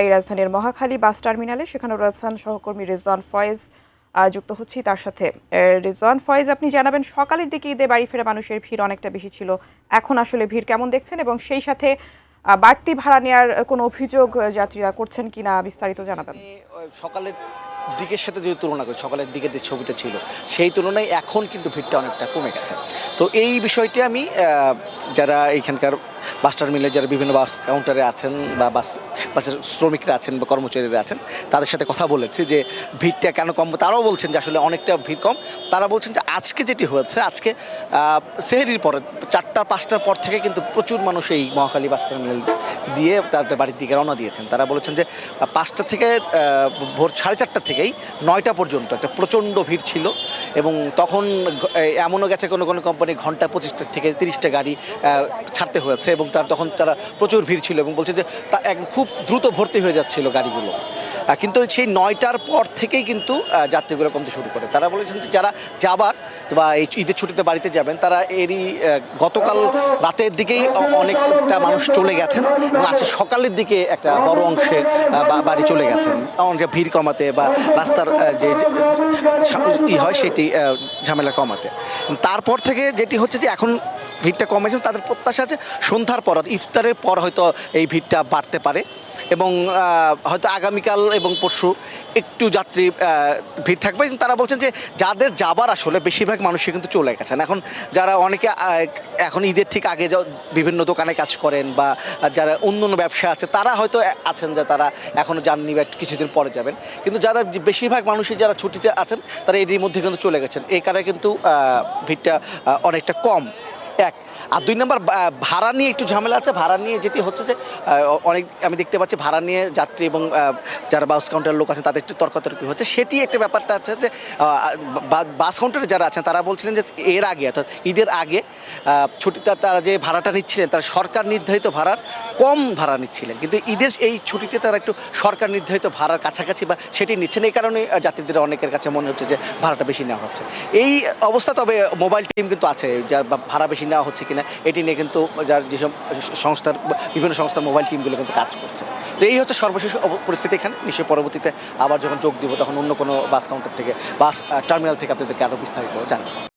এই রাজধানীর মহাখালী বাস টার্মিনালে সেখানে রয়েছেন সহকর্মী রিজওয়ান ফয়েজ। যুক্ত হচ্ছি তার সাথে। রিজওয়ান ফয়েজ, আপনি জানাবেন সকালের দিকে ঈদে বাড়ি ফেরা মানুষের ভিড় অনেকটা বেশি ছিল, এখন আসলে ভিড় কেমন দেখছেন এবং সেই সাথে বাড়তি ভাড়া নেওয়ার কোনো অভিযোগ যাত্রীরা করছেন কিনা বিস্তারিত জানাবেন। সকালের দিকের সাথে যদি তুলনা করি, সকালের দিকে যে ছবিটা ছিল সেই তুলনায় এখন কিন্তু ভিড়টা অনেকটা কমে গেছে। তো এই বিষয়টি আমি যারা এইখানকার বাস টার্মিনালে যারা বিভিন্ন বাস কাউন্টারে আছেন বা বাসের শ্রমিকরা আছেন বা কর্মচারীরা আছেন তাদের সাথে কথা বলেছি যে ভিড়টা কেন কম। তারাও বলছেন যে আসলে অনেকটা ভিড় কম। তারা বলছেন যে আজকে যেটি হয়েছে, আজকে সেহরির পরে 4টা-5টার পর থেকে কিন্তু প্রচুর মানুষ এই মহাখালী বাস টার্মিনাল দিয়ে তাদের বাড়ির দিকে রওনা দিয়েছেন। তারা বলেছেন যে 5টা থেকে ভোর 4:30 থেকেই 9টা পর্যন্ত একটা প্রচণ্ড ভিড় ছিল এবং তখন এমনও গেছে কোনো কোনো কোম্পানি ঘন্টা 25টা থেকে 30টা গাড়ি ছাড়তে হয়েছে এবং তখন তারা প্রচুর ভিড় ছিল এবং বলছে যে খুব দ্রুত ভর্তি হয়ে যাচ্ছিল গাড়িগুলো। কিন্তু সেই 9টার পর থেকেই কিন্তু যাত্রীগুলো কমতে শুরু করে। তারা বলেছেন যে যারা যাবার বা এই ঈদের ছুটিতে বাড়িতে যাবেন তারা এরই গতকাল রাতের দিকেই অনেকটা মানুষ চলে গেছেন এবং আজকে সকালের দিকে একটা বড় অংশে বাড়ি চলে গেছেন অনেকটা ভিড় কমাতে বা রাস্তার যে হয় সেটি ঝামেলা কমাতে। তারপর থেকে যেটি হচ্ছে যে এখন ভিড়টা কমেছে, তাদের প্রত্যাশা আছে সন্ধ্যার পর ইফতারের পর হয়তো এই ভিড়টা বাড়তে পারে এবং হয়তো আগামীকাল এবং পরশু একটু যাত্রী ভিড় থাকবে। কিন্তু তারা বলছেন যে যাদের যাবার আসলে বেশিরভাগ মানুষই কিন্তু চলে গেছেন। এখন যারা অনেকে এখন ঈদের ঠিক আগে বিভিন্ন দোকানে কাজ করেন বা যারা অন্য অন্য ব্যবসা আছে তারা হয়তো আছেন যে তারা এখনও যাননি বা কিছুদিন পরে যাবেন। কিন্তু যারা বেশিরভাগ মানুষই যারা ছুটিতে আছেন তারা এরই মধ্যে কিন্তু চলে গেছেন। এই কারণে কিন্তু ভিড়টা অনেকটা কম। এক আর 2 নম্বর ভাড়া নিয়ে একটু ঝামেলা আছে। ভাড়া নিয়ে যেটি হচ্ছে যে অনেক আমি দেখতে পাচ্ছি ভাড়া নিয়ে যাত্রী এবং যারা বাস কাউন্টারের লোক আছেন তাদের একটু তর্কাতর্কি হচ্ছে। সেটি একটা ব্যাপারটা আছে যে বাস কাউন্টারে যারা আছেন তারা বলছিলেন যে এর আগে অর্থাৎ ঈদের আগে ছুটিতে তারা যে ভাড়াটা নিচ্ছিলেন তারা সরকার নির্ধারিত ভাড়ার কম ভাড়া নিচ্ছিলেন, কিন্তু ঈদের এই ছুটিতে তারা একটু সরকার নির্ধারিত ভাড়ার কাছাকাছি বা সেটি নিচ্ছেন। এই কারণে যাত্রীদের অনেকের কাছে মনে হচ্ছে যে ভাড়াটা বেশি নেওয়া হচ্ছে এই অবস্থা। তবে মোবাইল টিম কিন্তু আছে যার ভাড়া বেশি নেওয়া হচ্ছে কিনা এটি নিয়ে কিন্তু যার যেসব সংস্থার বিভিন্ন সংস্থার মোবাইল টিমগুলো কিন্তু কাজ করছে। তো এই হচ্ছে সর্বশেষ পরিস্থিতি এখানে। নিশ্চয়ই পরবর্তীতে আবার যখন যোগ দিব তখন অন্য কোনো বাস কাউন্টার থেকে বাস টার্মিনাল থেকে আপনাদেরকে আরও বিস্তারিত জানাবো।